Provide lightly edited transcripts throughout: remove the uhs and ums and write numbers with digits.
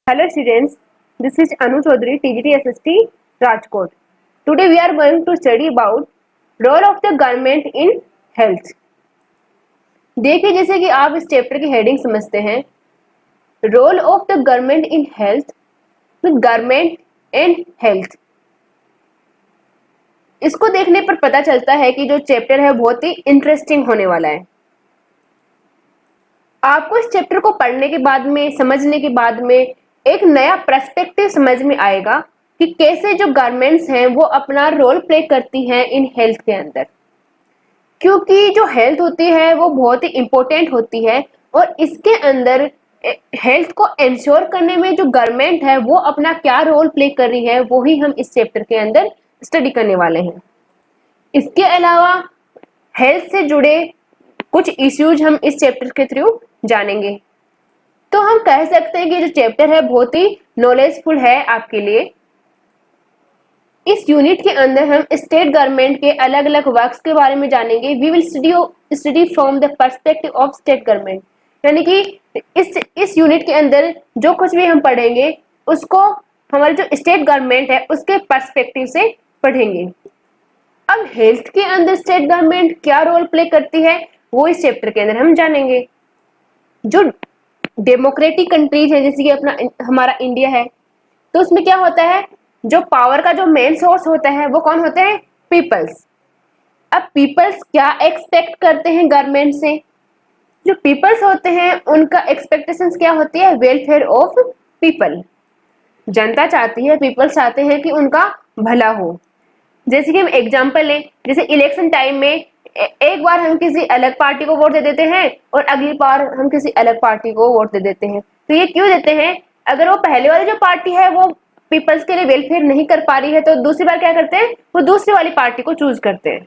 Hello students, this is Anu Chaudhary, TGT SST, Rajkot. Today we are going to study about role of the government in health. देखिए जैसे कि आप इस chapter की heading समझते हैं, role of the government in health, government and health. इसको देखने पर पता चलता है कि जो चैप्टर है बहुत ही इंटरेस्टिंग होने वाला है। आपको इस चैप्टर को पढ़ने के बाद में, समझने के बाद में एक नया पर्सपेक्टिव समझ में आएगा कि कैसे जो गवर्नमेंट्स हैं वो अपना रोल प्ले करती हैं इन हेल्थ के अंदर, क्योंकि जो हेल्थ होती है वो बहुत ही इंपॉर्टेंट होती है और इसके अंदर हेल्थ को इंश्योर करने में जो गवर्नमेंट है वो अपना क्या रोल प्ले कर रही है वो ही हम इस चैप्टर के अंदर स्टडी करने वाले हैं। इसके अलावा हेल्थ से जुड़े कुछ इश्यूज हम इस चैप्टर के थ्रू जानेंगे। तो हम कह सकते हैं कि जो चैप्टर है बहुत ही नॉलेजफुल है आपके लिए। इस यूनिट के अंदर हम स्टेट गवर्नमेंट के अलग अलग वर्क्स के बारे में जानेंगे। We will study from the perspective of state government, यानी कि इस यूनिट के अंदर जो कुछ भी हम पढ़ेंगे उसको हमारे जो स्टेट गवर्नमेंट है उसके पर्सपेक्टिव से पढ़ेंगे। अब हेल्थ के अंदर स्टेट गवर्नमेंट क्या रोल प्ले करती है वो इस चैप्टर के अंदर हम जानेंगे। जो डेमोक्रेटिक कंट्रीज है जैसे कि हमारा इंडिया है, तो उसमें क्या होता है, जो पावर का जो मेन सोर्स होता है वो कौन होते हैं, पीपल्स। अब पीपल्स क्या एक्सपेक्ट करते हैं गवर्नमेंट से, जो पीपल्स होते हैं उनका एक्सपेक्टेशंस क्या होती है, वेलफेयर ऑफ पीपल। जनता चाहती है, पीपल्स चाहते हैं कि उनका भला हो। जैसे कि हम एग्जांपल लें, जैसे इलेक्शन टाइम में एक बार हम किसी अलग पार्टी को वोट दे देते हैं और अगली बार हम किसी अलग पार्टी को वोट दे देते हैं। तो ये क्यों देते हैं, अगर वो पहले वाली जो पार्टी है वो पीपल्स के लिए वेलफेयर नहीं कर पा रही है तो दूसरी बार क्या करते हैं, वो दूसरी वाली पार्टी को चूज करते हैं।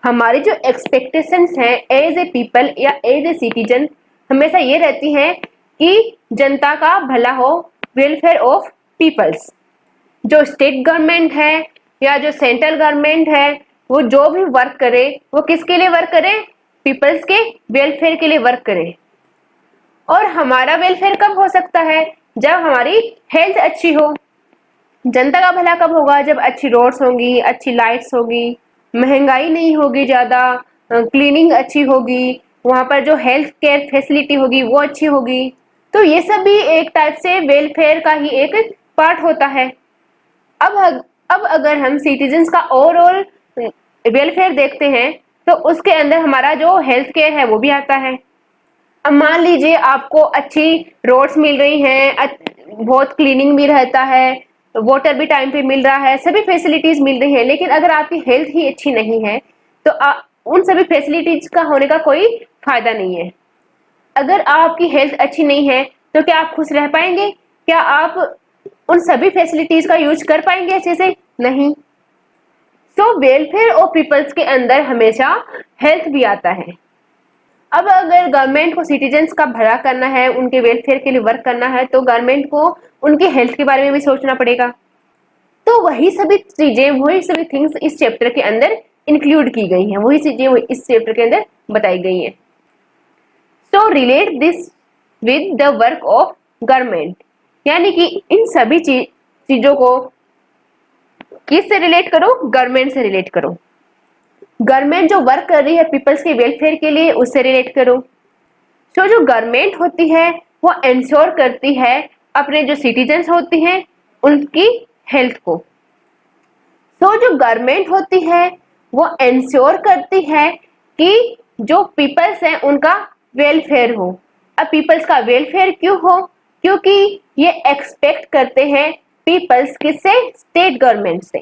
हमारी जो एक्सपेक्टेशंस हैं एज ए पीपल या एज ए सिटीजन हमेशा ये रहती हैं कि जनता का भला हो, वेलफेयर ऑफ पीपल्स। जो स्टेट गवर्नमेंट है या जो सेंट्रल गवर्नमेंट है वो जो भी वर्क करे वो किसके लिए वर्क करे, पीपल्स के वेलफेयर के लिए वर्क करे। और हमारा वेलफेयर कब हो सकता है, जब हमारी हेल्थ अच्छी हो। जनता का भला कब होगा, जब अच्छी रोड्स होंगी, अच्छी लाइट्स होगी, महंगाई नहीं होगी ज्यादा, क्लीनिंग अच्छी होगी, वहां पर जो हेल्थ केयर फैसिलिटी होगी वो अच्छी होगी। तो ये सब भी एक टाइप से वेलफेयर का ही एक पार्ट होता है। अब अगर हम सिटीजन्स का ओवरऑल वेलफेयर देखते हैं तो उसके अंदर हमारा जो हेल्थ केयर है वो भी आता है। अब मान लीजिए आपको अच्छी रोड्स मिल रही हैं, बहुत क्लीनिंग भी रहता है, वाटर भी टाइम पे मिल रहा है, सभी फैसिलिटीज मिल रही है, लेकिन अगर आपकी हेल्थ ही अच्छी नहीं है तो उन सभी फैसिलिटीज का होने का कोई फायदा नहीं है। अगर आपकी हेल्थ अच्छी नहीं है तो क्या आप खुश रह पाएंगे, क्या आप उन सभी फैसिलिटीज का यूज कर पाएंगे अच्छे से, नहीं। सो वेलफेयर ऑफ पीपल्स के अंदर हमेशा हेल्थ भी आता है। अब अगर गवर्नमेंट को सिटीजन्स का भला करना है, उनके वेलफेयर के लिए वर्क करना है तो गवर्नमेंट को उनकी हेल्थ के बारे में भी सोचना पड़ेगा। तो वही सभी चीजें, वही सभी थिंग्स इस चैप्टर के अंदर इंक्लूड की गई हैं, वही चीजें इस चैप्टर के अंदर बताई गई हैं। So relate this with the work of government, यानी कि इन सभी चीजों को किससे रिलेट करो, गवर्नमेंट से रिलेट करो। गवर्नमेंट जो वर्क कर रही है पीपल्स के वेलफेयर के लिए उससे रिलेट करो। तो जो गवर्नमेंट होती है वो इंश्योर करती है अपने जो सिटीजन्स होती हैं उनकी हेल्थ को। तो जो गवर्नमेंट होती है वो इंश्योर करती है कि जो पीपल्स हैं उनका वेलफेयर हो। अब पीपल्स का वेलफेयर क्यों हो, क्योंकि ये एक्सपेक्ट करते हैं पीपल्स किससे, स्टेट गवर्नमेंट से।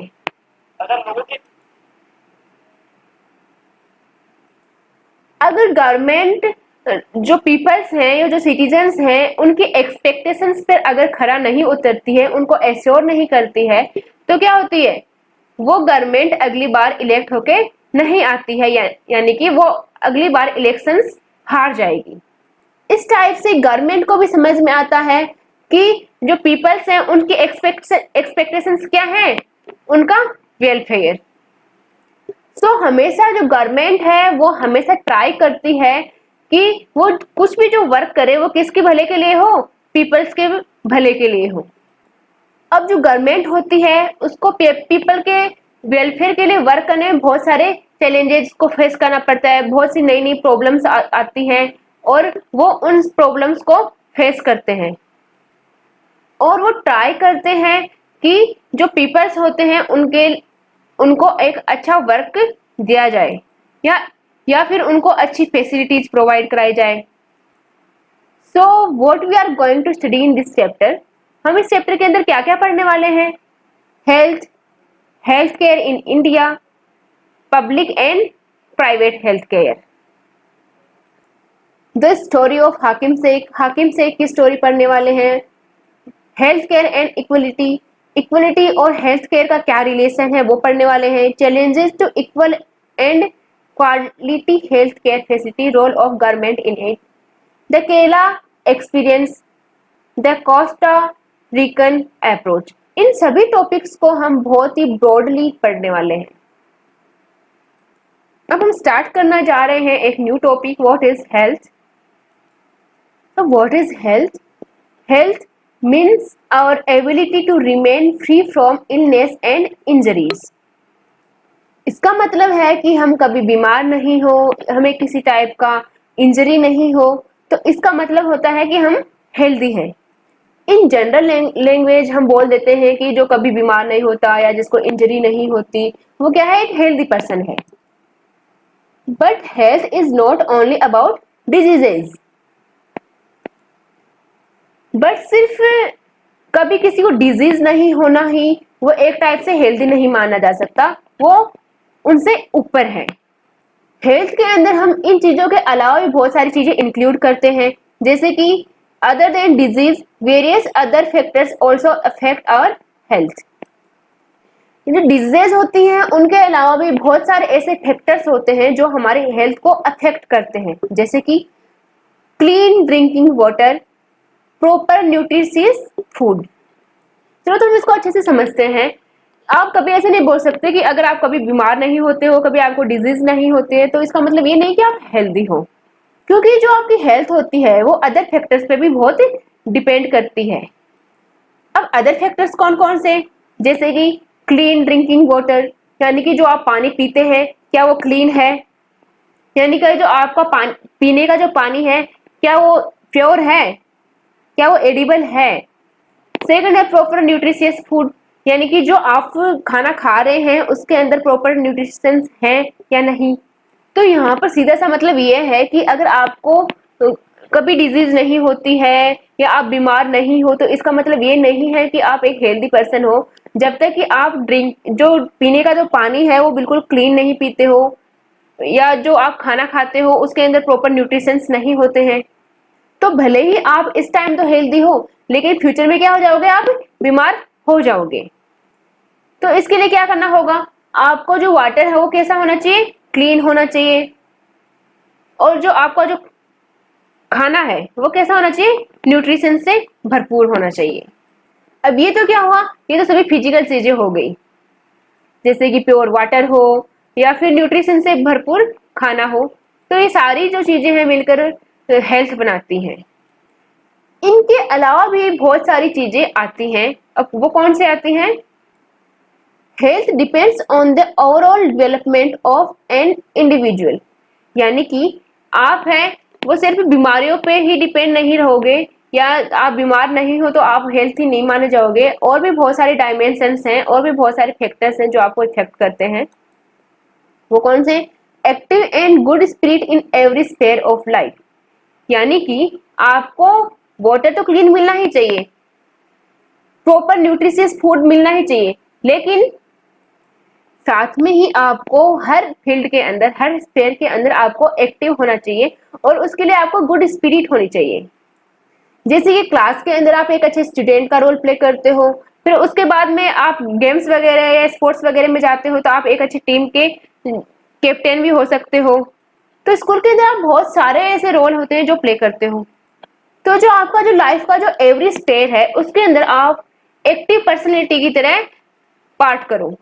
अगर गवर्नमेंट जो पीपल्स हैं या जो सिटीजन्स हैं उनकी एक्सपेक्टेशंस पर अगर खरा नहीं उतरती है, उनको एश्योर नहीं करती है, तो क्या होती है, वो गवर्नमेंट अगली बार इलेक्ट होके नहीं आती है, यानी कि वो अगली बार इलेक्शंस हार जाएगी। इस टाइप से गवर्नमेंट को भी समझ में आता है कि जो पीपल्स हैं उनकी एक्सपेक्टेशंस क्या हैं, उनका वेलफेयर। सो हमेशा जो गवर्नमेंट है वो हमेशा ट्राई करती है कि वो कुछ भी जो वर्क करे वो किसके भले के लिए हो, पीपल्स के भले के लिए हो। अब जो गवर्नमेंट होती है उसको पीपल के वेलफेयर के लिए वर्क करने में बहुत सारे चैलेंजेस को फेस करना पड़ता है, बहुत सी नई नई प्रॉब्लम्स आती हैं और वो उन प्रॉब्लम्स को फेस करते हैं और वो ट्राई करते हैं कि जो पीपल्स होते हैं उनको एक अच्छा वर्क दिया जाए या फिर उनको अच्छी फैसिलिटीज प्रोवाइड कराई जाए। So what we are going to study in this chapter, हम इस चैप्टर के अंदर क्या क्या पढ़ने वाले हैं? Health, health care in India, public and private health care, the story of Hakim Sheikh की स्टोरी पढ़ने वाले हैं। Health care and equality, equality और हेल्थ केयर का क्या रिलेशन है वो पढ़ने वाले हैं। Challenges to equal and quality health care facility, role of government in it, the Kerala experience, the Costa Rican approach. इन सभी टॉपिक्स को हम बहुत ही ब्रॉडली पढ़ने वाले हैं। अब हम स्टार्ट करना जा रहे हैं एक new topic, what is health. तो what is health? Health means our ability to remain free from illness and injuries. इसका मतलब है कि हम कभी बीमार नहीं हो, हमें किसी टाइप का इंजरी नहीं हो, तो इसका मतलब होता है कि हम हेल्दी हैं। इन जनरल लैंग्वेज हम बोल देते हैं कि जो कभी बीमार नहीं होता या जिसको इंजरी नहीं होती वो क्या है, एक हेल्दी पर्सन है। But health is not only about diseases, but सिर्फ कभी किसी को डिजीज नहीं होना ही वो एक टाइप से हेल्दी नहीं माना जा सकता, वो उनसे ऊपर है। हेल्थ के अंदर हम इन चीजों के अलावा भी बहुत सारी चीजें इंक्लूड करते हैं, जैसे कि other than disease various other factors also affect our health. जो डिजीजेज होती हैं उनके अलावा भी बहुत सारे ऐसे फैक्टर्स होते हैं जो हमारी हेल्थ को अफेक्ट करते हैं, जैसे कि clean drinking water, proper nutritious food. चलो तो हम इसको अच्छे से समझते हैं। आप कभी ऐसे नहीं बोल सकते कि अगर आप कभी बीमार नहीं होते हो, कभी आपको डिजीज नहीं होते है, तो इसका मतलब ये नहीं कि आप हेल्दी हो, क्योंकि जो आपकी हेल्थ होती है वो अदर फैक्टर्स पे भी बहुत डिपेंड करती है। अब अदर फैक्टर्स कौन कौन से, जैसे कि क्लीन ड्रिंकिंग वाटर, यानी कि जो आप पानी पीते हैं क्या वो क्लीन है, यानी कि जो आपका पानी पीने का जो पानी है क्या वो प्योर है, क्या वो एडिबल है। सेकंड है प्रॉपर न्यूट्रिशियस फूड, यानी कि जो आप खाना खा रहे हैं उसके अंदर प्रॉपर न्यूट्रिशन है या नहीं। तो यहाँ पर सीधा सा मतलब ये है कि अगर आपको कभी डिजीज नहीं होती है या आप बीमार नहीं हो, तो इसका मतलब ये नहीं है कि आप एक हेल्दी पर्सन हो जब तक कि आप जो पीने का जो पानी है वो बिल्कुल क्लीन नहीं पीते हो, या जो आप खाना खाते हो उसके अंदर प्रॉपर न्यूट्रिशंस नहीं होते हैं। तो भले ही आप इस टाइम तो हेल्दी हो, लेकिन फ्यूचर में क्या हो जाओगे, आप बीमार हो जाओगे। तो इसके लिए क्या करना होगा, आपको जो वाटर है वो कैसा होना चाहिए, क्लीन होना चाहिए, और जो आपका जो खाना है वो कैसा होना चाहिए, न्यूट्रिशन से भरपूर होना चाहिए। अब ये तो क्या हुआ, ये तो सभी फिजिकल चीजें हो गई, जैसे कि प्योर वाटर हो या फिर न्यूट्रिशन से भरपूर खाना हो। तो ये सारी जो चीजें हैं मिलकर हेल्थ बनाती हैं। इनके अलावा भी बहुत सारी चीजें आती हैं। अब वो कौन से आती हैं? Health depends on the overall development of an individual, यानी कि आप हैं वो सिर्फ बीमारियों पे ही डिपेंड नहीं रहोगे, या आप बीमार नहीं हो तो आप हेल्थी नहीं माने जाओगे। और भी बहुत सारे डायमेंशंस हैं और भी बहुत सारे फैक्टर्स हैं जो आपको इफेक्ट करते हैं। वो कौन से? Active and good spirit in every sphere of life, यानी कि आपको वाटर तो क्लीन मिलना ही चाहिए, प्रॉपर न्यूट्रिशियस फूड मिलना ही चाहिए, लेकिन साथ में ही आपको हर फील्ड के अंदर, हर स्फेयर के अंदर आपको एक्टिव होना चाहिए और उसके लिए आपको गुड स्पिरिट होनी चाहिए। जैसे कि क्लास के अंदर आप एक अच्छे स्टूडेंट का रोल प्ले करते हो, फिर उसके बाद में आप गेम्स वगैरह या स्पोर्ट्स वगैरह में जाते हो तो आप एक अच्छी टीम के कैप्टन भी हो सकते हो। तो स्कूल के अंदर आप बहुत सारे ऐसे रोल होते हैं जो प्ले करते हो। तो जो आपका जो लाइफ का जो एवरी स्टेज है उसके अंदर आप एक्टिव पर्सनैलिटी की तरह पार्ट करो,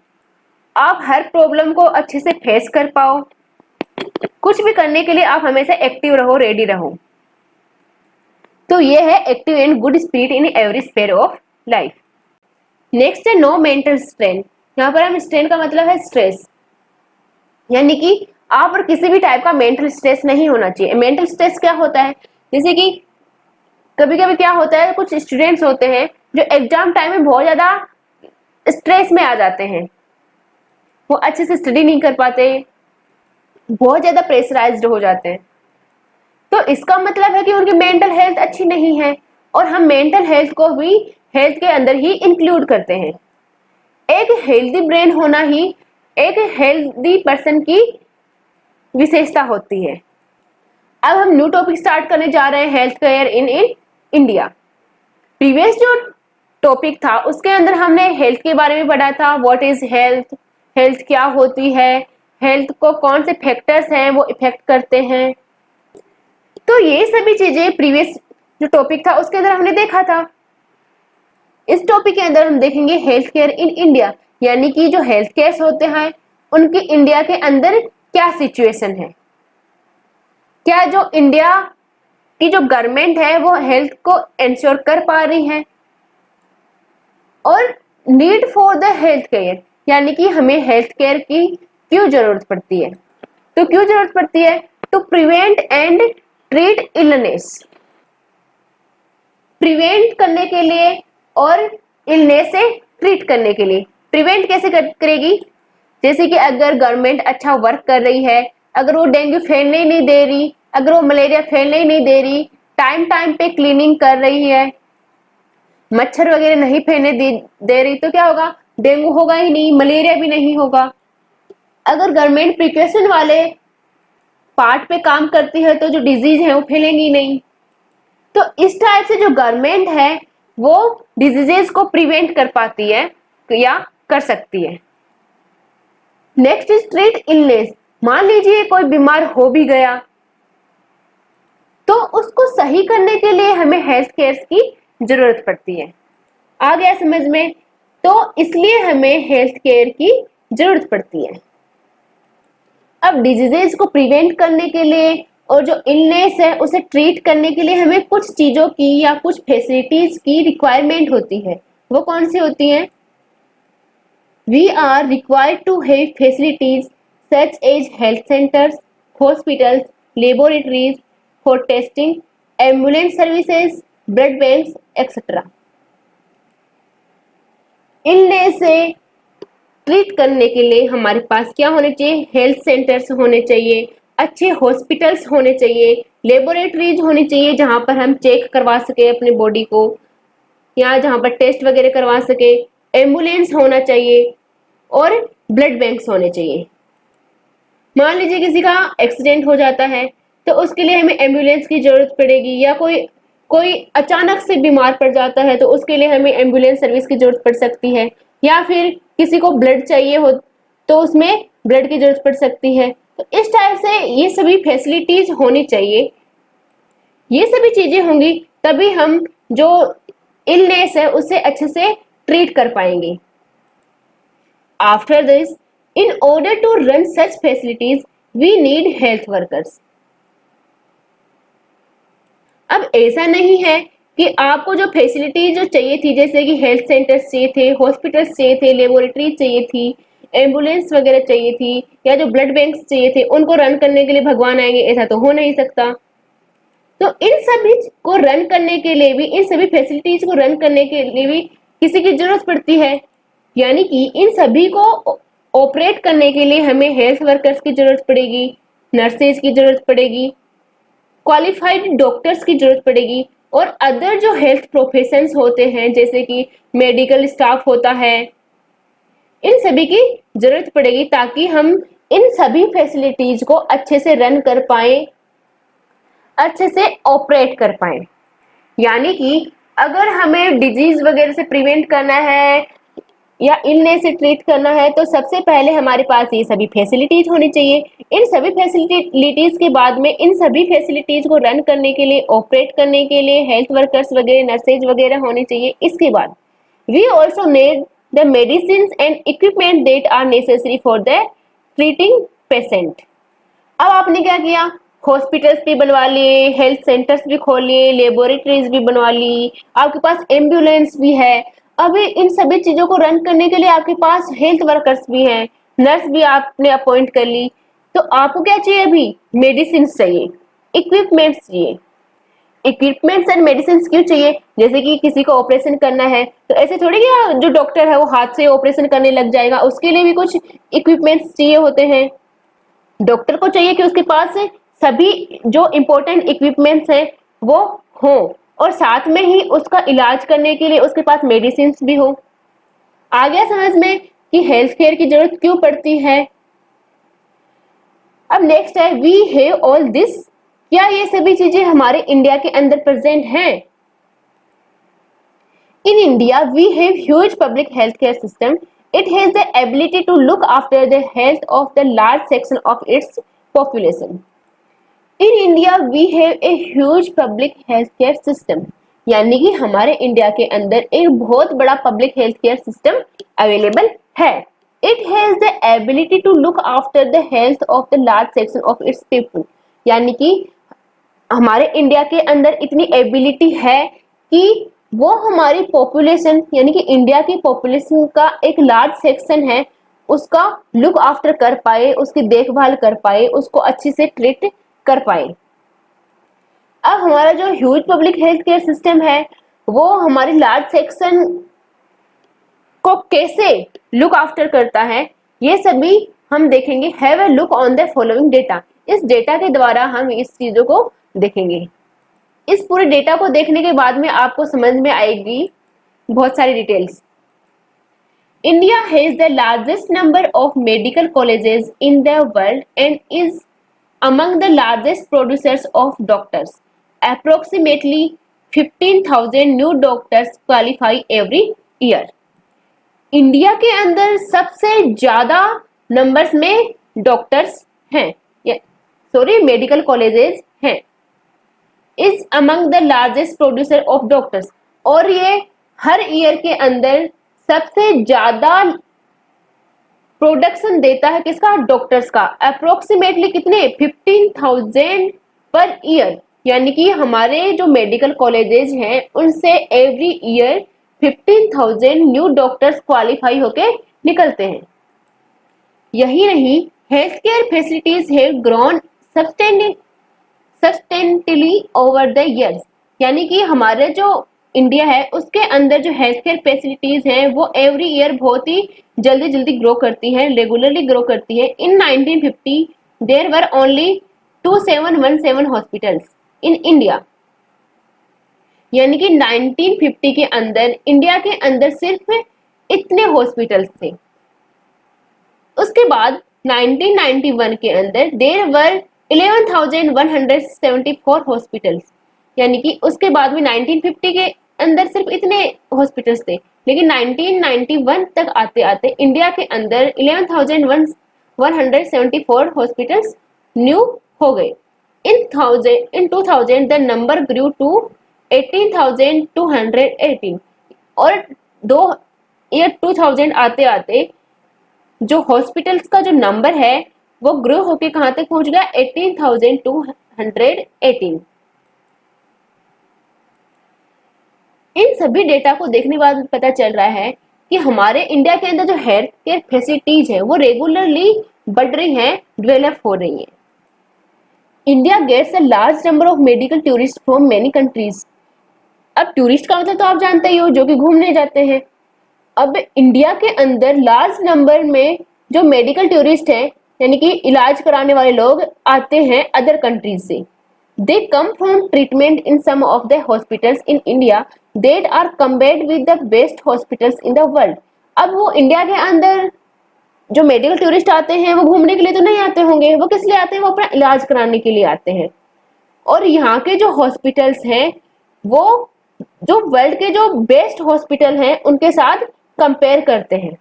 आप हर प्रॉब्लम को अच्छे से फेस कर पाओ, कुछ भी करने के लिए आप हमेशा एक्टिव रहो, रेडी रहो। तो ये है active and good spirit in every sphere of life. Next है नो मेंटल स्ट्रेन। यहाँ पर हम स्ट्रेन का मतलब है स्ट्रेस, यानी कि आप और किसी भी टाइप का मेंटल स्ट्रेस नहीं होना चाहिए। मेंटल स्ट्रेस क्या होता है, जैसे कि कभी कभी क्या होता है, कुछ स्टूडेंट्स होते हैं जो एग्जाम टाइम में बहुत ज्यादा स्ट्रेस में आ जाते हैं, वो अच्छे से स्टडी नहीं कर पाते, बहुत ज्यादा प्रेशराइज्ड हो जाते हैं। तो इसका मतलब है कि उनकी मेंटल हेल्थ अच्छी नहीं है, और हम मेंटल हेल्थ को भी हेल्थ के अंदर ही इंक्लूड करते हैं। एक हेल्दी ब्रेन होना ही एक हेल्दी पर्सन की विशेषता होती है। अब हम न्यू टॉपिक स्टार्ट करने जा रहे हैं, health care in India. Previous जो टॉपिक था उसके अंदर हमने हेल्थ के बारे में पढ़ा था, व्हाट इज हेल्थ, हेल्थ क्या होती है, हेल्थ को कौन से फैक्टर्स हैं वो इफेक्ट करते हैं। तो ये सभी चीजें प्रीवियस जो टॉपिक था उसके अंदर हमने देखा था। इस टॉपिक के अंदर हम देखेंगे हेल्थ केयर इन इंडिया, यानी कि जो हेल्थ केयर होते हैं उनकी इंडिया के अंदर क्या सिचुएशन है, क्या जो इंडिया की जो गवर्नमेंट है वो हेल्थ को इंश्योर कर पा रही है, और need for the health care, यानी कि हमें हेल्थ केयर की क्यों जरूरत पड़ती है। तो क्यों जरूरत पड़ती है, to prevent and treat illness, prevent करने के लिए और इलनेस से ट्रीट करने के लिए। प्रिवेंट कैसे करेगी, जैसे कि अगर गवर्नमेंट अच्छा वर्क कर रही है, अगर वो डेंगू फैलने नहीं दे रही, अगर वो मलेरिया फैलने नहीं दे रही, टाइम टाइम पे क्लीनिंग कर रही है, मच्छर वगैरह नहीं फैलने दे रही, तो क्या होगा, डेंगू होगा ही नहीं, मलेरिया भी नहीं होगा। अगर गवर्नमेंट प्रिकॉशन वाले पार्ट पे काम करती है तो जो डिजीज है वो फैलेंगी नहीं। तो इस टाइप से जो गवर्नमेंट है वो डिजीजेस को प्रिवेंट कर पाती है या कर सकती है। Next is treat illness. मान लीजिए कोई बीमार हो भी गया तो उसको सही करने के लिए हमें हेल्थ केयर की जरूरत पड़ती है। आ गया समझ में, तो इसलिए हमें हेल्थ केयर की जरूरत पड़ती है। अब डिजीजेस को प्रिवेंट करने के लिए और जो इलनेस है उसे ट्रीट करने के लिए हमें कुछ चीजों की या कुछ फैसिलिटीज की रिक्वायरमेंट होती है। वो कौन सी होती हैं, we are required to have facilities such as health centres, hospitals, laboratories for testing, ambulance services, blood banks etcetera. Illness से ट्रीट करने के लिए हमारे पास क्या होने चाहिए, हेल्थ सेंटर्स होने चाहिए, अच्छे हॉस्पिटल्स होने चाहिए, लेबोरेटरीज होनी चाहिए जहां पर हम चेक करवा सके अपने बॉडी को, या जहां पर टेस्ट वगैरह करवा सके, एम्बुलेंस होना चाहिए और ब्लड बैंक्स होने चाहिए। मान लीजिए किसी का एक्सीडेंट हो जाता है तो उसके लिए हमें एम्बुलेंस की जरूरत पड़ेगी, या कोई कोई अचानक से बीमार पड़ जाता है तो उसके लिए हमें एम्बुलेंस सर्विस की जरूरत पड़ सकती है, या फिर किसी को ब्लड चाहिए हो तो उसमें ब्लड की जरूरत पड़ सकती है। तो इस टाइप से ये सभी फैसिलिटीज होनी चाहिए। ये सभी चीजें होंगी तभी हम जो इलनेस है उसे अच्छे से ट्रीट कर पाएंगे। After this, in order to run such facilities we need health workers। अब ऐसा नहीं है कि आपको जो फैसिलिटी जो चाहिए थी, जैसे कि हेल्थ सेंटर्स चाहिए थे, हॉस्पिटल्स चाहिए थे, लेबोरेटरी चाहिए थी, एम्बुलेंस वगैरह चाहिए थी, या जो ब्लड बैंक्स चाहिए थे, उनको रन करने के लिए भगवान आएंगे, ऐसा तो हो नहीं सकता। तो इन सभी को रन करने के लिए भी, इन सभी फैसिलिटीज को रन करने के लिए भी किसी की जरूरत पड़ती है, यानी कि इन सभी को ऑपरेट करने के लिए हमें हेल्थ वर्कर्स की जरूरत पड़ेगी, नर्सेज की जरूरत पड़ेगी, क्वालिफाइड डॉक्टर्स की जरूरत पड़ेगी, और अदर जो हेल्थ प्रोफेशंस होते हैं जैसे कि मेडिकल स्टाफ होता है, इन सभी की जरूरत पड़ेगी ताकि हम इन सभी फैसिलिटीज को अच्छे से रन कर पाए, अच्छे से ऑपरेट कर पाए। यानी कि अगर हमें डिजीज वगैरह से प्रिवेंट करना है या इलनेस से ट्रीट करना है तो सबसे पहले हमारे पास ये सभी फैसिलिटीज होनी चाहिए। इन सभी फैसिलिटीज के बाद में इन सभी फैसिलिटीज को रन करने के लिए, ऑपरेट करने के लिए हेल्थ वर्कर्स वगैरह, नर्सेज वगैरह होने चाहिए। इसके बाद we also need the medicine and equipment that are necessary for the treating patient. अब आपने क्या किया, हॉस्पिटल्स भी बनवा लिए, हेल्थ सेंटर्स भी खोल लिए, लेबोरेटरीज भी बनवा ली, आपके पास एम्बुलेंस भी है। अभी इन सभी चीजों को रन करने के लिए आपके पास हेल्थ वर्कर्स भी हैं, नर्स भी आपने अपॉइंट कर ली। तो आपको क्या चाहिए? अभी मेडिसिन चाहिए, इक्विपमेंट्स चाहिए। इक्विपमेंट्स एंड मेडिसिन क्यों चाहिए? जैसे कि किसी को ऑपरेशन करना है तो ऐसे थोड़ी कि जो डॉक्टर है वो हाथ से ऑपरेशन करने लग जाएगा, उसके लिए भी कुछ इक्विपमेंट्स चाहिए होते हैं। डॉक्टर को चाहिए कि उसके पास सभी जो इम्पोर्टेंट इक्विपमेंट्स हैं वो हो, और साथ में ही उसका इलाज करने के लिए उसके पास मेडिसिन भी हो। आ गया समझ में कि हेल्थ केयर की जरूरत क्यों पड़ती है। अब नेक्स्ट है वी हैव ऑल दिस। क्या ये सभी चीजें हमारे इंडिया के अंदर प्रेजेंट हैं? In India we have huge public health care system. It has the ability to look after the health of the large section of its population. In India, we have a huge public health care system. यानी कि हमारे India के अंदर एक बहुत बड़ा public health care system available है। It has the ability to look after the health of the large section of its people. यानी कि हमारे इंडिया के अंदर इतनी एबिलिटी है कि वो हमारी पॉपुलेशन यानी कि इंडिया की पॉपुलेशन का एक लार्ज सेक्शन है उसका लुक आफ्टर कर पाए, उसकी देखभाल कर पाए, उसको अच्छी से ट्रीट कर पाए। अब हमारा जो huge public health care system है वो हमारी लार्ज सेक्शन को कैसे लुक आफ्टर करता है, ये सभी हम देखेंगे। Have a look on the following data. इस डेटा के द्वारा हम इस चीजों को देखेंगे। इस पूरे डेटा को देखने के बाद में आपको समझ में आएगी बहुत सारी details. India has the largest number of medical colleges in the world and is among the largest producers of doctors. Approximately 15,000 new doctors qualify every year. India के अंदर सबसे ज्यादा नंबर्स में डॉक्टर्स हैं, सॉरी मेडिकल कॉलेजेस हैं। Is among the largest producer of doctors, और ये हर year के अंदर सबसे ज्यादा प्रोडक्शन देता है किसका? डॉक्टर्स का। अप्रोक्सीमेटली कितने? 15,000 पर ईयर। यानी कि हमारे जो मेडिकल कॉलेजेस हैं उनसे every year 15,000 new doctors qualify होके निकलते हैं। यही नहीं, health care facilities have grown sustainably over the years. यानी कि हमारे जो इंडिया है उसके अंदर जो हेल्थ केयर फैसिलिटीज हैं वो एवरी ईयर बहुत ही जल्दी जल्दी ग्रो करती है, रेगुलरली ग्रो करती है। In 1950 there were only 2717 hospitals in India. यानी कि 1950 के अंदर इंडिया के अंदर सिर्फ इतने हॉस्पिटल्स थे। उसके बाद 1991 के अंदर देयर वर 11,174 हॉस्पिटल्स। यानी कि उसके बाद में 1950 के अंदर सिर्फ इतने हॉस्पिटल्स थे, लेकिन 1991 तक आते आते इंडिया के अंदर 11,174 हॉस्पिटल्स न्यू हो गए। इन 2000 द नंबर ग्रू टू 18,218, और 2000 आते आते जो हॉस्पिटल्स का जो नंबर है वो ग्रो होके कहां तक पहुंच गया? 18,218। इन सभी डेटा को देखने के बाद पता चल रहा है कि हमारे इंडिया के अंदर जो हेल्थ केयर फैसिलिटीज है वो रेगुलरली बढ़ रही हैं, डेवलप हो रही हैं। India gets a large number of medical tourist from many countries. अब टूरिस्ट का मतलब तो आप जानते ही हो, जो कि घूमने जाते हैं। अब इंडिया के अंदर लार्ज नंबर में जो मेडिकल टूरिस्ट हैं यानी कि इलाज कराने वाले लोग आते हैं अदर कंट्रीज से। They come from treatment in some of the hospitals in India that are compared with the best hospitals in the world. अब वो इंडिया के अंदर जो मेडिकल टूरिस्ट आते हैं वो घूमने के लिए तो नहीं आते होंगे, वो किस लिए आते हैं? वो अपना इलाज कराने के लिए आते हैं। और यहाँ के जो हॉस्पिटल्स हैं वो जो वर्ल्ड के जो बेस्ट हॉस्पिटल हैं उनके साथ कंपेयर करते हैं।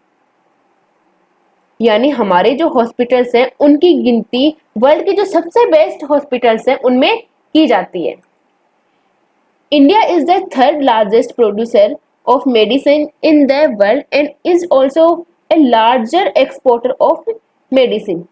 यानी हमारे जो हॉस्पिटल्स हैं उनकी गिनती वर्ल्ड के जो सबसे बेस्ट हॉस्पिटल्स हैं उनमें की जाती है। India is the third largest producer of medicine in the world and is also a larger exporter of medicine.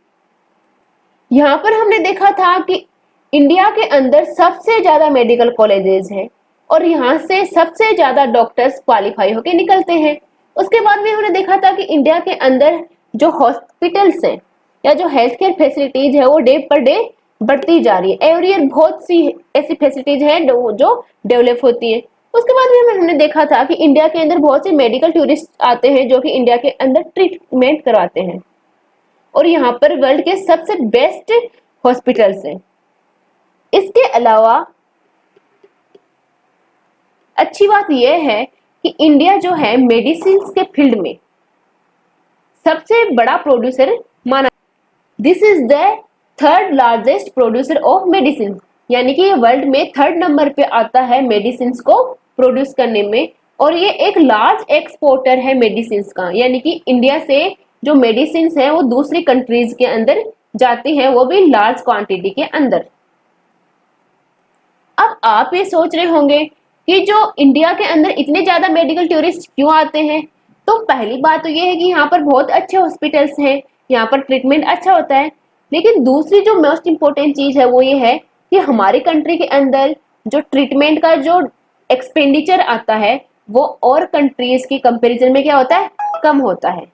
यहाँ पर हमने देखा था कि इंडिया के अंदर सबसे ज्यादा मेडिकल कॉलेजेस हैं और यहाँ से सबसे ज्यादा डॉक्टर्स क्वालिफाई होकर निकलते हैं। उसके बाद भी हमने देखा था कि इंडिया के अंदर जो हॉस्पिटल्स हैं या जो हेल्थ केयर फैसिलिटीज है वो डे पर डे बढ़ती जा रही है। एवरी ईयर बहुत सी ऐसी फैसिलिटीज हैं जो डेवलप होती है। उसके बाद भी हमने देखा था कि इंडिया के अंदर बहुत से मेडिकल टूरिस्ट आते हैं जो कि इंडिया के अंदर ट्रीटमेंट करवाते हैं और यहाँ पर वर्ल्ड के सबसे बेस्ट हॉस्पिटल्स हैं। इसके अलावा अच्छी बात यह है कि इंडिया जो है मेडिसिन के फील्ड में सबसे बड़ा प्रोड्यूसर माना। This is the third largest producer of medicine, यानी कि ये वर्ल्ड में थर्ड नंबर पे आता है मेडिसिन को प्रोड्यूस करने में। और ये एक लार्ज एक्सपोर्टर है मेडिसिन का, यानी कि इंडिया से जो मेडिसिन है वो दूसरी कंट्रीज के अंदर जाती है, वो भी लार्ज क्वांटिटी के अंदर। अब आप ये सोच रहे होंगे कि जो इंडिया के अंदर इतने ज्यादा मेडिकल टूरिस्ट क्यों आते हैं। तो पहली बात तो ये है कि यहाँ पर बहुत अच्छे हॉस्पिटल्स हैं, यहाँ पर ट्रीटमेंट अच्छा होता है। लेकिन दूसरी जो मोस्ट इम्पोर्टेंट चीज है वो ये है कि हमारी कंट्री के अंदर जो ट्रीटमेंट का जो एक्सपेंडिचर आता है वो और कंट्रीज की कंपेरिजन में क्या होता है, कम होता है।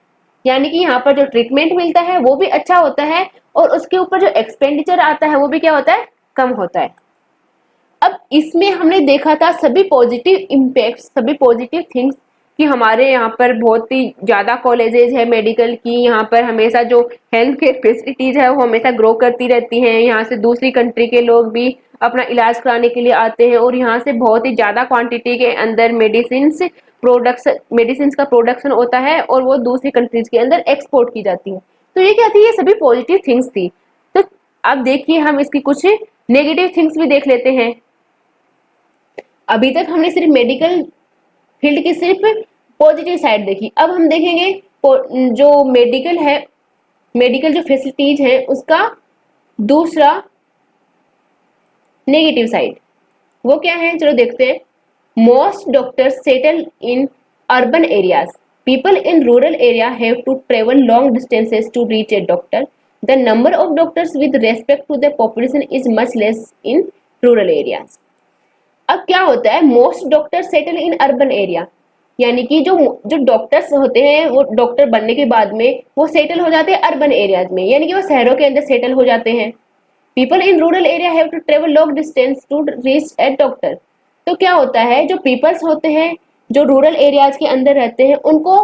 यानी कि यहाँ पर जो ट्रीटमेंट मिलता है वो भी अच्छा होता है और उसके ऊपर जो एक्सपेंडिचर आता है वो भी क्या होता है, कम होता है। अब इसमें हमने देखा था सभी पॉजिटिव इम्पैक्ट, सभी पॉजिटिव थिंग्स कि हमारे यहाँ पर बहुत ही ज्यादा कॉलेजेस है मेडिकल की, यहाँ पर हमेशा जो हेल्थ केयर फैसिलिटीज है वो हमेशा ग्रो करती रहती हैं। यहाँ से दूसरी कंट्री के लोग भी अपना इलाज कराने के लिए आते हैं और यहाँ से बहुत ही ज्यादा क्वांटिटी के अंदर मेडिसिन का प्रोडक्शन होता है और वो दूसरी कंट्रीज के अंदर एक्सपोर्ट की जाती है। तो ये क्या थी, ये सभी पॉजिटिव थिंग्स थी। तो अब देखिए हम इसकी कुछ नेगेटिव थिंग्स भी देख लेते हैं। अभी तक हमने सिर्फ मेडिकल फील्ड की सिर्फ पॉजिटिव साइड देखी, अब हम देखेंगे जो मेडिकल जो फैसिलिटीज है उसका दूसरा नेगेटिव साइड वो क्या है, चलो देखते हैं। Most doctors settle in urban areas, people in rural area have to travel long distances to reach a doctor. The number of doctors with respect to the population is much less in rural areas. अब क्या होता है, most doctor settle in urban area, यानी कि जो जो doctors होते हैं वो डॉक्टर बनने के बाद में वो सेटल हो जाते हैं अर्बन एरियाज में, यानी कि वो शहरों के अंदर सेटल हो जाते हैं। People in rural area have to travel long distance to reach a doctor. तो क्या होता है, जो पीपल्स होते हैं जो रूरल एरियाज के अंदर रहते हैं उनको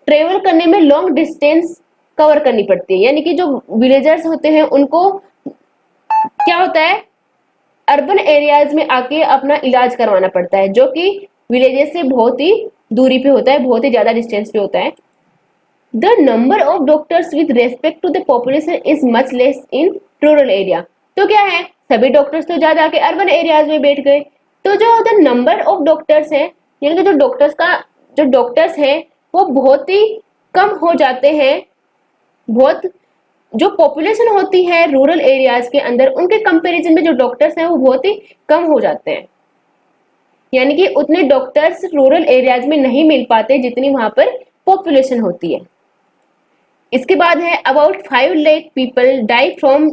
ट्रेवल करने में लॉन्ग डिस्टेंस कवर करनी पड़ती है, यानी कि जो विलेजर्स होते हैं उनको क्या होता है, अर्बन एरियाज में आके अपना इलाज करवाना पड़ता है, जो कि विलेजेस से बहुत ही दूरी पे होता है, बहुत ही ज्यादा डिस्टेंस पे होता है। The number of doctors with respect to the population is much less in rural area. तो क्या है, सभी डॉक्टर्स तो जा जाके अर्बन एरियाज में बैठ गए, तो जो द नंबर ऑफ डॉक्टर्स है, यानी कि जो डॉक्टर्स है वो बहुत ही कम हो जाते हैं। बहुत जो पॉपुलेशन होती है रूरल एरियाज के अंदर उनके कंपैरिजन में जो डॉक्टर्स हैं वो बहुत ही कम हो जाते हैं, यानी कि उतने डॉक्टर्स रूरल एरियाज में नहीं मिल पाते जितनी वहां पर पॉपुलेशन होती है। इसके बाद है about 5 lakh people die from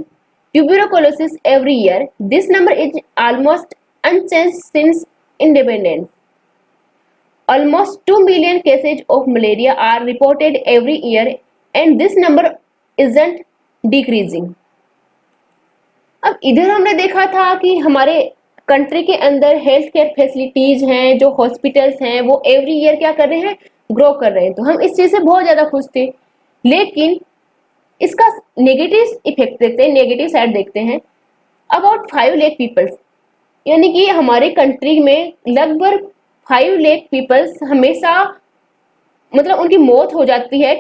tuberculosis every year, this number is almost unchanged since independence. Almost 2 million cases of malaria are reported every year and this number isn't decreasing। अब इधर हमने देखा था कि हमारे कंट्री के अंदर हेल्थ केयर फैसिलिटीज हैं, जो हॉस्पिटल्स हैं वो एवरी ईयर क्या कर रहे हैं, ग्रो कर रहे हैं, तो हम इस चीज से बहुत ज्यादा खुश थे। लेकिन इसका नेगेटिव इफेक्ट देखते हैं, नेगेटिव साइड देखते हैं। अबाउट 5 लाख पीपल्स, यानी कि हमारे कंट्री में लगभग 5 लाख पीपल्स हमेशा मतलब उनकी मौत हो जाती है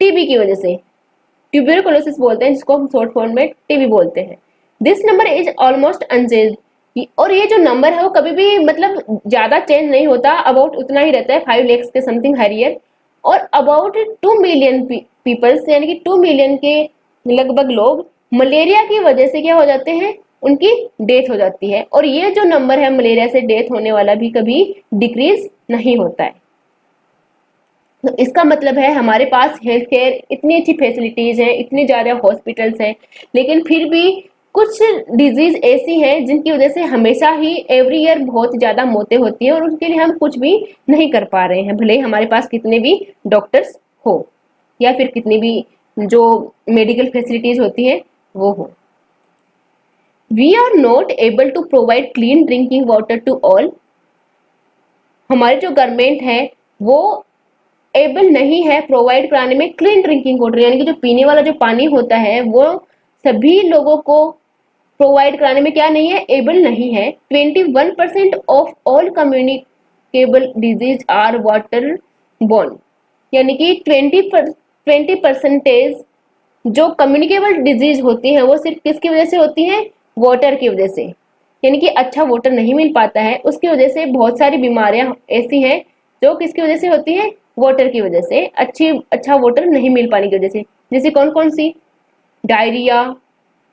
टीबी की वजह से, ट्यूबरकुलोसिस बोलते हैं जिसको हम शॉर्ट फॉर्म में टीबी बोलते हैं। This number is almost unchanged, और ये जो नंबर है वो कभी भी मतलब ज्यादा चेंज नहीं होता, अबाउट उतना ही रहता है 5 लाख के समथिंग हर ईयर। और अबाउट 2 मिलियन पीपल्स, यानी कि 2 मिलियन के लगभग लोग मलेरिया की वजह से क्या हो जाते हैं, उनकी डेथ हो जाती है। और ये जो नंबर है मलेरिया से डेथ होने वाला भी कभी डिक्रीज नहीं होता है। तो इसका मतलब है हमारे पास हेल्थ केयर इतनी अच्छी फैसिलिटीज हैं, इतने ज्यादा हॉस्पिटल्स हैं, लेकिन फिर भी कुछ डिजीज ऐसी हैं जिनकी वजह से हमेशा ही एवरी ईयर बहुत ज्यादा मौतें होती हैं और उनके लिए हम कुछ भी नहीं कर पा रहे हैं, भले ही हमारे पास कितने भी डॉक्टर्स हो या फिर कितनी भी जो मेडिकल फैसिलिटीज होती है वो हो। We are not able to provide clean drinking water to all. हमारी जो गवर्नमेंट है वो एबल नहीं है प्रोवाइड कराने में क्लीन ड्रिंकिंग वाटर, यानी कि जो पीने वाला जो पानी होता है वो सभी लोगों को प्रोवाइड कराने में क्या नहीं है, एबल नहीं है। 21% of all communicable disease are water borne, यानी कि 20% जो कम्युनिकेबल डिजीज होती है वो सिर्फ किसकी वजह से होती है, वाटर की वजह से, यानी कि अच्छा वाटर नहीं मिल पाता है, उसकी वजह से बहुत सारी बीमारियां ऐसी हैं जो किसकी वजह से होती है, वाटर की वजह से, अच्छा वाटर नहीं मिल पाने की वजह से। जैसे कौन कौन सी, डायरिया,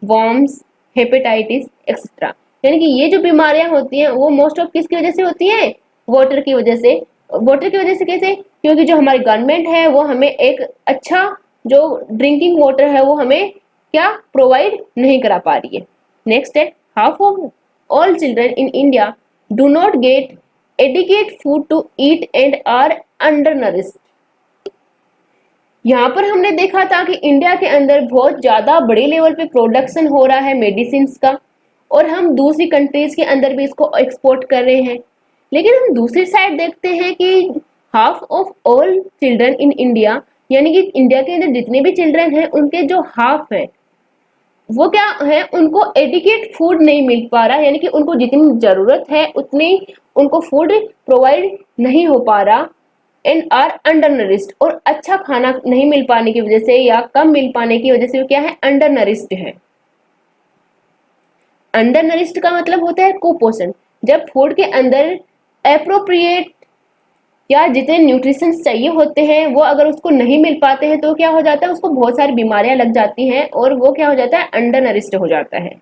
वॉर्म्स, हेपेटाइटिस एक्सेट्रा, यानी कि ये जो बीमारियां होती हैं वो मोस्ट ऑफ किसकी वजह से होती है, वाटर की वजह से। वाटर की वजह से कैसे, क्योंकि जो हमारी गवर्नमेंट है वो हमें एक अच्छा जो ड्रिंकिंग वाटर है वो हमें क्या प्रोवाइड नहीं करा पा रही है। नेक्स्ट है, half of all children in India do not get adequate food to eat and are undernourished. यहाँ पर हमने देखा था कि इंडिया के अंदर बहुत ज्यादा बड़े लेवल पे प्रोडक्शन हो रहा है मेडिसिन का और हम दूसरी कंट्रीज के अंदर भी इसको एक्सपोर्ट कर रहे हैं, लेकिन हम दूसरी साइड देखते हैं कि half of all children in India, यानी कि इंडिया के अंदर जितने भी चिल्ड्रन हैं उनके जो हाफ है वो क्या है, उनको एडिकेट फूड नहीं मिल पा रहा, यानी कि उनको जितनी जरूरत है उतनी उनको फूड प्रोवाइड नहीं हो पा रहा एंड आर अंडर नरिश्ड, और अच्छा खाना नहीं मिल पाने की वजह से या कम मिल पाने की वजह से वो क्या है, अंडर नरिश्ड है। अंडर नरिश्ड का मतलब होता है कुपोषण, जब फूड के अंदर एप्रोप्रिएट या जितने न्यूट्रिशन चाहिए होते हैं वो अगर उसको नहीं मिल पाते हैं तो क्या हो जाता है, उसको बहुत सारी बीमारियां लग जाती हैं और वो क्या हो जाता है, अंडर नरिश्ड हो जाता है।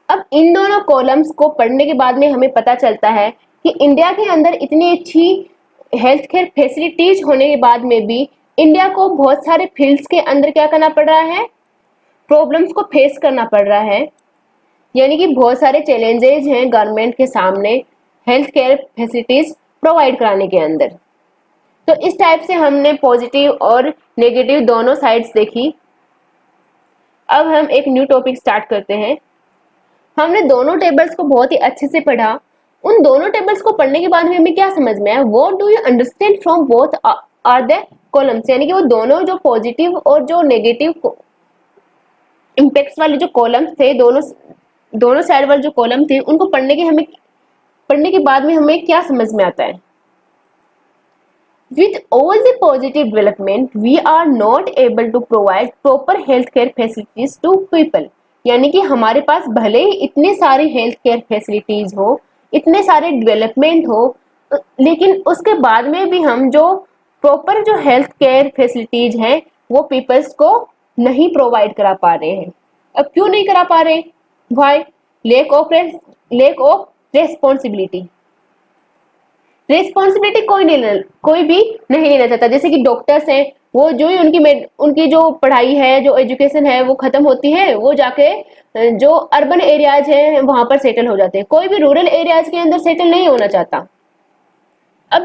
अब इन दोनों कॉलम्स को पढ़ने के बाद में हमें पता चलता है कि इंडिया के अंदर इतनी अच्छी हेल्थ केयर फैसिलिटीज होने के बाद में भी इंडिया को बहुत सारे फील्ड्स के अंदर क्या करना पड़ रहा है, प्रॉब्लम्स को फेस करना पड़ रहा है, यानी कि बहुत सारे चैलेंजेस हैं गवर्नमेंट के सामने हेल्थ केयर फैसिलिटीज प्रोवाइड कराने के अंदर। तो इस टाइप से हमने पॉजिटिव और नेगेटिव दोनों साइड्स देखी। अब हम एक न्यू टॉपिक स्टार्ट करते हैं। हमने दोनों टेबल्स को बहुत ही अच्छे से पढ़ा। उन दोनों टेबल्स को पढ़ने के बाद में हमें क्या समझ में आया, what do you understand from both are the columns, यानी कि वो दोनों जो पॉजिटिव और जो नेगेटिव इम्पैक्ट्स वाले जो कॉलम्स थे, दोनों साइड वाले जो कॉलम थे उनको पढ़ने के बाद में हमें क्या समझ में आता है। With all the positive development, we are not able to provide proper healthcare facilities to people, यानी कि हमारे पास भले ही इतने सारे हेल्थ केयर फैसिलिटीज हो, इतने सारे डेवलपमेंट हो, लेकिन उसके बाद में भी हम जो प्रॉपर जो हेल्थ केयर फैसिलिटीज हैं वो पीपल्स को नहीं प्रोवाइड करा पा रहे हैं। अब क्यों नहीं करा पा रहे, why, lack of responsibility. Responsibility कोई भी नहीं लेना चाहता। जैसे कि डॉक्टर्स हैं, वो जो ही उनकी जो पढ़ाई है, जो एजुकेशन है वो खत्म होती है, वो जाके जो अर्बन एरियाज हैं वहां पर सेटल हो जाते हैं। कोई भी रूरल एरियाज के अंदर सेटल नहीं होना चाहता। अब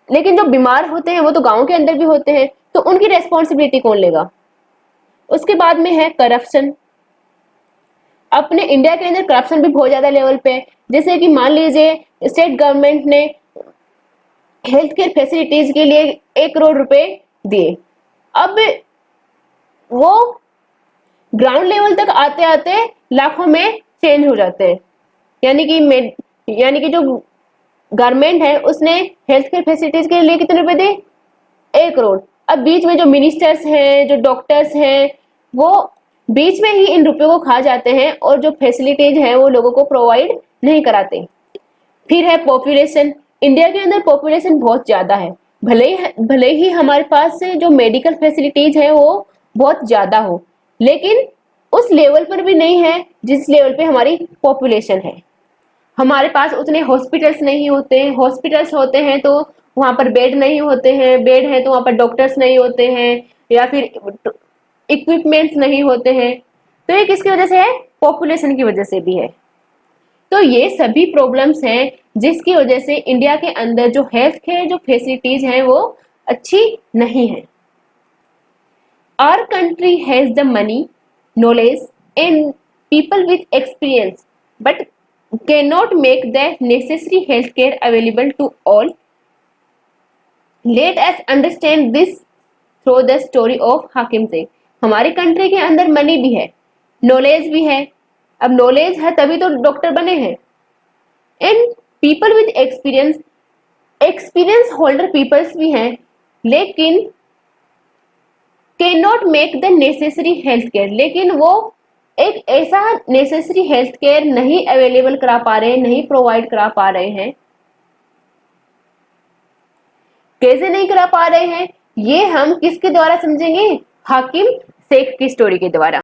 लेकिन जो बीमार होते हैं वो तो गाँव के अंदर भी होते हैं, तो उनकी रेस्पॉन्सिबिलिटी कौन लेगा। उसके बाद में है करप्शन। अपने इंडिया के अंदर करप्शन भी बहुत ज्यादा लेवल पे है। जैसे कि मान लीजिए स्टेट गवर्नमेंट ने हेल्थ केयर फैसिलिटीज के लिए 1 करोड़ रुपए दिए, अब वो ग्राउंड लेवल तक आते आते लाखों में चेंज हो जाते हैं। यानी कि जो गवर्नमेंट है उसने हेल्थ केयर फैसिलिटीज के लिए कितने रुपए दिए, 1 करोड़। अब बीच में जो मिनिस्टर्स हैं, जो डॉक्टर्स हैं, वो बीच में ही इन रुपयों को खा जाते हैं और जो फैसिलिटीज है वो लोगों को प्रोवाइड नहीं कराते। फिर है पॉपुलेशन। इंडिया के अंदर पॉपुलेशन बहुत ज्यादा है, भले ही हमारे पास से जो मेडिकल फैसिलिटीज है वो बहुत ज्यादा हो, लेकिन उस लेवल पर भी नहीं है जिस लेवल पे हमारी पॉपुलेशन है। हमारे पास उतने हॉस्पिटल्स नहीं होते हैं, हॉस्पिटल्स होते हैं तो वहां पर बेड नहीं होते हैं, बेड है तो वहां पर डॉक्टर्स नहीं होते हैं, या फिर इक्विपमेंट्स नहीं होते हैं। तो ये किसकी वजह से है, पॉपुलेशन की वजह से भी है। तो ये सभी प्रॉब्लम्स हैं जिसकी वजह से इंडिया के अंदर जो हेल्थ केयर जो फैसिलिटीज हैं वो अच्छी नहीं है। Our country has the money, knowledge and people with experience but cannot make the necessary healthcare available to all. Let us understand this through the story of हाकिम शेख। हमारी कंट्री के अंदर मनी भी है, नॉलेज भी है। अब नॉलेज है तभी तो डॉक्टर बने हैं। And people with experience, experience holder peoples भी हैं, लेकिन can not make the necessary health care, लेकिन वो एक ऐसा नेसेसरी हेल्थ केयर नहीं अवेलेबल करा पा रहे हैं, नहीं प्रोवाइड करा पा रहे हैं। कैसे नहीं करा पा रहे हैं, ये हम किसके द्वारा समझेंगे? हाकिम शेख की स्टोरी के द्वारा।